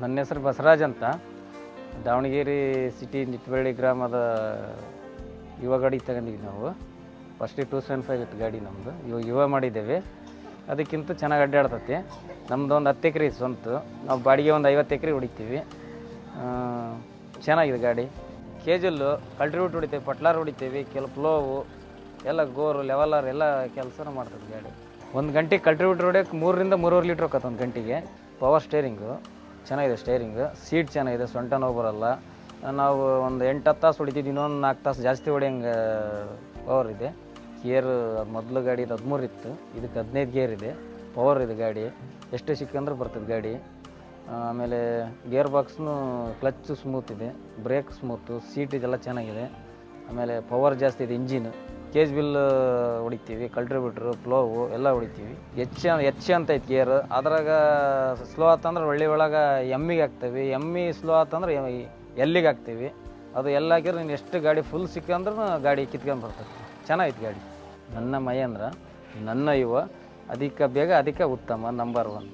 ನನ್ನ ಹೆಸರು ಬಸವರಾಜ್ ಅಂತ. ದಾವಣಗೆರೆ ಸಿಟಿ ನಿಟ್ಬಳ್ಳಿ ಗ್ರಾಮದ ಯುವ ಗಾಡಿ ತಗೊಂಡಿದ್ವಿ ನಾವು. ಫಸ್ಟಿಗೆ 275 ಇತ್ತು ಗಾಡಿ ನಮ್ಮದು. ಇವಾಗ ಯುವ ಮಾಡಿದ್ದೇವೆ. ಅದಕ್ಕಿಂತ ಚೆನ್ನಾಗಿ ಅಡ್ಡಾಡ್ತೈತಿ. ನಮ್ಮದು ಒಂದು 10 ಎಕರೆ ಸ್ವಂತ. ನಾವು ಬಾಡಿಗೆ ಒಂದು 50 ಎಕರೆ ಹೊಡಿತೀವಿ. ಚೆನ್ನಾಗಿದೆ ಗಾಡಿ. ಕೇಜಲ್ಲು ಕಲ್ಟ್ರಿಬ್ಯೂಟ್ ಹೊಡಿತೀವಿ, ಪಟ್ಲಾರ್ ಹೊಡಿತೀವಿ, ಕೆಲವು ಫ್ಲೋವು ಎಲ್ಲ ಗೋರು ಲೆವೆಲರ್ ಎಲ್ಲ ಕೆಲಸನೂ ಮಾಡ್ತದೆ ಗಾಡಿ. ಒಂದು ಗಂಟೆಗೆ ಕಲ್ಟ್ರಿಬ್ಯೂಟ್ ಹೊಡಿಯೋಕೆ 3 ರಿಂದ 3.5 ಲೀಟ್ರ್ ಹೋಗತ್ತೆ ಒಂದು ಗಂಟೆಗೆ. ಪವರ್ ಸ್ಟೇರಿಂಗು ಚೆನ್ನಾಗಿದೆ, ಸ್ಟೇರಿಂಗು ಸೀಟ್ ಚೆನ್ನಾಗಿದೆ, ಸೊಂಟ ನೋವು ಬರೋಲ್ಲ. ನಾವು ಒಂದು 8-10 ತಾಸು ಹೊಡಿತಿದ್ವಿ, ಇನ್ನೊಂದು 4 ತಾಸು ಜಾಸ್ತಿ ಹೊಡಿಯಂಗೆ ಪವರ್ ಇದೆ. ಗೇರ್ ಮೊದಲು ಗಾಡಿದು 13 ಇತ್ತು, ಇದಕ್ಕೆ 15 ಗೇರ್ ಇದೆ. ಪವರ್ ಇದೆ ಗಾಡಿ, ಎಷ್ಟು ಸಿಕ್ಕಂದ್ರೆ ಬರ್ತದೆ ಗಾಡಿ. ಆಮೇಲೆ ಗೇರ್ ಬಾಕ್ಸ್ನು ಕ್ಲಚ್ ಸ್ಮೂತ್ ಇದೆ, ಬ್ರೇಕ್ ಸ್ಮೂತು, ಸೀಟ್ ಇದೆಲ್ಲ ಚೆನ್ನಾಗಿದೆ. ಆಮೇಲೆ ಪವರ್ ಜಾಸ್ತಿ ಇದೆ. ಇಂಜಿನ್ ಕೇಜ್ ಬಿಲ್ ಹೊಡಿತೀವಿ, ಕಲ್ಟ್ರಿಬ್ಯೂಟ್ರು ಫ್ಲೋವು ಎಲ್ಲ ಹೊಡಿತೀವಿ. ಹೆಚ್ಚು ಅಂತ ಐತೆ ಗೇರ್. ಅದ್ರಾಗ ಸ್ಲೋ ಆತಂದ್ರೆ ಒಳಗೆ ಎಮ್ಮಿಗೆ ಹಾಕ್ತೀವಿ, ಎಮ್ಮಿ ಸ್ಲೋ ಆತಂದ್ರೆ ಎಲ್ಲಿಗೆ ಹಾಕ್ತೀವಿ. ಅದು ಎಲ್ಲ ಹಾಕಿದ್ರೆ ನೀನು ಎಷ್ಟು ಗಾಡಿ ಫುಲ್ ಸಿಕ್ಕಂದ್ರೂ ಗಾಡಿ ಕಿತ್ಕೊಂಡು ಬರ್ತದೆ. ಚೆನ್ನಾಗೈತೆ ಗಾಡಿ. ನನ್ನ ಮಹೇಂದ್ರ, ನನ್ನ ಯುವ, ಅದಕ್ಕೆ ಬೇಗ ಅದಕ್ಕೆ ಉತ್ತಮ, ನಂಬರ್ 1.